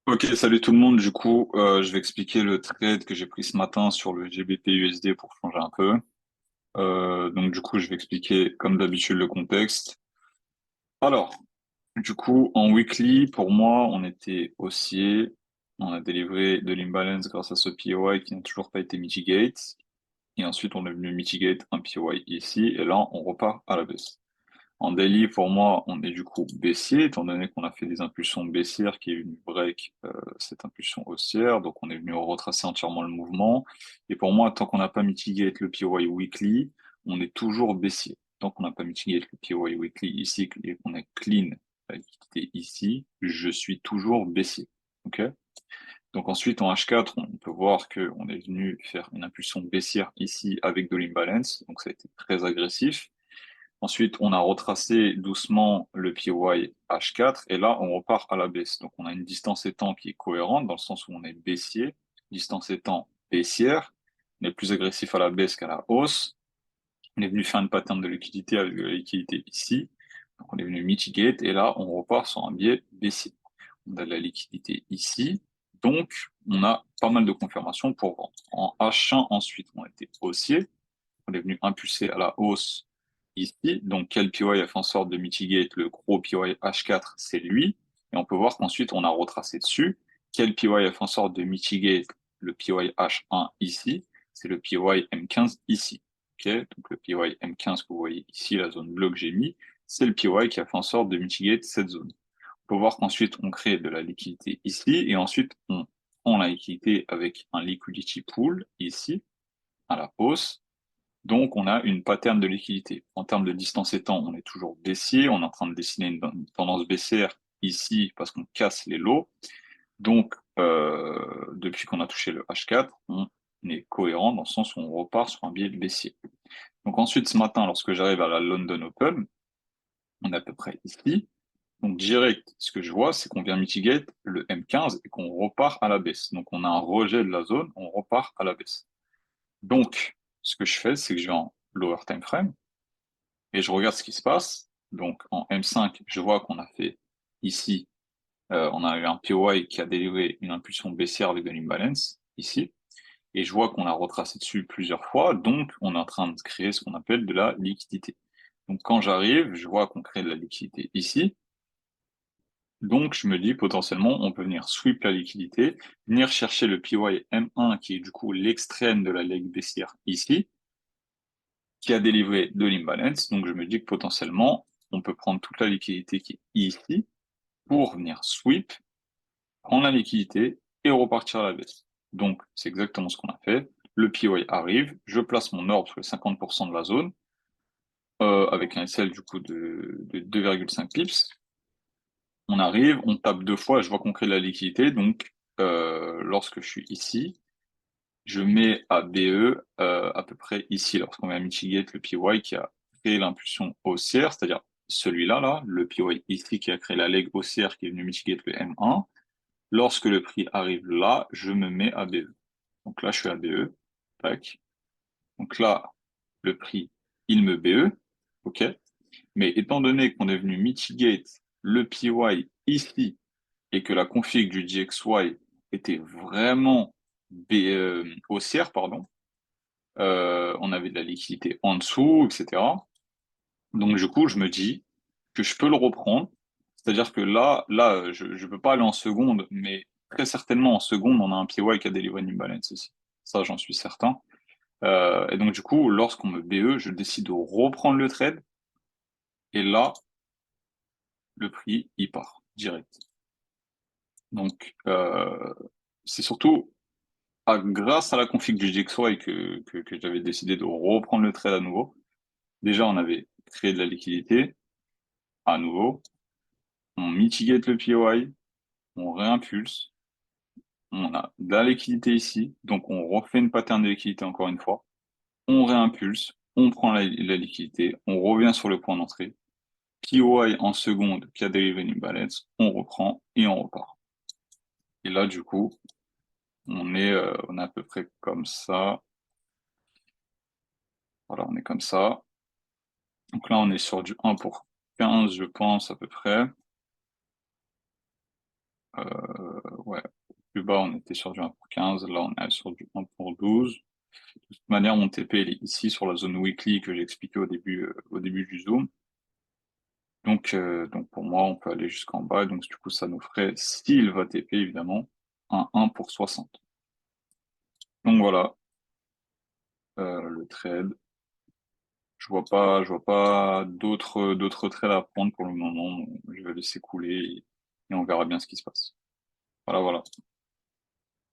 Ok, salut tout le monde. Du coup, je vais expliquer le trade que j'ai pris ce matin sur le GBP USD pour changer un peu. Donc, du coup, je vais expliquer comme d'habitude le contexte. Alors, du coup, en weekly, pour moi, on était haussier. On a délivré de l'imbalance grâce à ce POI qui n'a toujours pas été mitigate. Et ensuite, on est venu mitigate un POI ici. Et là, on repart à la baisse. En daily, pour moi, on est du coup baissier, étant donné qu'on a fait des impulsions baissières qui est venu break cette impulsion haussière. Donc, on est venu retracer entièrement le mouvement. Et pour moi, tant qu'on n'a pas mitigé le POI weekly, on est toujours baissier. Tant qu'on n'a pas mitigé le POI weekly ici et qu'on est clean la liquidité ici, je suis toujours baissier. OK? Donc ensuite, en H4, on peut voir que on est venu faire une impulsion baissière ici avec de l'imbalance. Donc, ça a été très agressif. Ensuite, on a retracé doucement le PY H4 et là, on repart à la baisse. Donc, on a une distance étant qui est cohérente dans le sens où on est baissier, distance étant baissière, on est plus agressif à la baisse qu'à la hausse. On est venu faire une pattern de liquidité avec de la liquidité ici. Donc, on est venu mitigate et là, on repart sur un biais baissier. On a de la liquidité ici. Donc, on a pas mal de confirmations pour vendre. En H1, ensuite, on était haussier. On est venu impulser à la hausse ici. Donc, quel PY a fait en sorte de mitigate le gros PY H4? C'est lui. Et on peut voir qu'ensuite, on a retracé dessus. Quel PY a fait en sorte de mitigate le PY H1 ici? C'est le PY M15 ici. Ok, donc, le PY M15 que vous voyez ici, la zone bleue que j'ai mis, c'est le PY qui a fait en sorte de mitigate cette zone. On peut voir qu'ensuite, on crée de la liquidité ici. Et ensuite, on prend la liquidité avec un liquidity pool ici, à la hausse. Donc, on a une pattern de liquidité. En termes de distance étant, on est toujours baissier. On est en train de dessiner une tendance baissière ici parce qu'on casse les lows. Donc, depuis qu'on a touché le H4, on est cohérent dans le sens où on repart sur un biais baissier. Donc ensuite, ce matin, lorsque j'arrive à la London Open, on est à peu près ici. Donc direct, ce que je vois, c'est qu'on vient mitigate le M15 et qu'on repart à la baisse. Donc on a un rejet de la zone, on repart à la baisse. Donc, ce que je fais, c'est que je vais en lower time frame et je regarde ce qui se passe. Donc en M5, je vois qu'on a fait ici, on a eu un POI qui a délivré une impulsion baissière avec de l'imbalance ici, et je vois qu'on a retracé dessus plusieurs fois, donc on est en train de créer ce qu'on appelle de la liquidité. Donc quand j'arrive, je vois qu'on crée de la liquidité ici, donc je me dis potentiellement on peut venir sweep la liquidité, venir chercher le PY M1 qui est du coup l'extrême de la leg baissière ici, qui a délivré de l'imbalance. Donc, je me dis que potentiellement, on peut prendre toute la liquidité qui est ici pour venir sweep, prendre la liquidité et repartir à la baisse. Donc, c'est exactement ce qu'on a fait. Le POI arrive, je place mon ordre sur les 50% de la zone, avec un SL du coup de 2,5 pips. On arrive, on tape deux fois, je vois qu'on crée de la liquidité. Donc, lorsque je suis ici, je mets à BE à peu près ici, lorsqu'on va mitigate le PY qui a créé l'impulsion haussière, c'est-à-dire celui-là, là, le PY ici qui a créé la leg haussière qui est venu mitigate le M1. Lorsque le prix arrive là, je me mets à BE. Donc là, je suis à BE. Tac. Donc là, le prix, il me BE. OK. Mais étant donné qu'on est venu mitigate le PY ici et que la config du DXY était vraiment haussière, pardon, on avait de la liquidité en dessous, etc. Donc du coup, je me dis que je peux le reprendre. C'est-à-dire que là, je ne peux pas aller en seconde, mais très certainement en seconde, on a un PY qui a délivré une imbalance ici. Ça, j'en suis certain. Et donc du coup, lorsqu'on me BE, je décide de reprendre le trade. Et là, le prix, il part direct. Donc, c'est surtout grâce à la config du GXY que j'avais décidé de reprendre le trade à nouveau. Déjà, on avait créé de la liquidité à nouveau. On mitigate le POI, on réimpulse, on a de la liquidité ici, donc on refait une pattern de liquidité encore une fois. On réimpulse, on prend la liquidité, on revient sur le point d'entrée. POI en seconde qui a délivré une imbalance, on reprend et on repart. Et là, du coup, on est à peu près comme ça. Voilà, on est comme ça. Donc là, on est sur du 1 pour 15, je pense, à peu près. Ouais, bas, on était sur du 1 pour 15. Là, on est sur du 1 pour 12. De toute manière, mon TP, il est ici sur la zone weekly que j'ai expliqué au début du zoom. Donc pour moi, on peut aller jusqu'en bas. Donc du coup, ça nous ferait, s'il va TP évidemment, un 1 pour 60. Donc voilà, le trade. Je vois pas d'autres trades à prendre pour le moment. Donc, je vais laisser couler et on verra bien ce qui se passe. Voilà, voilà.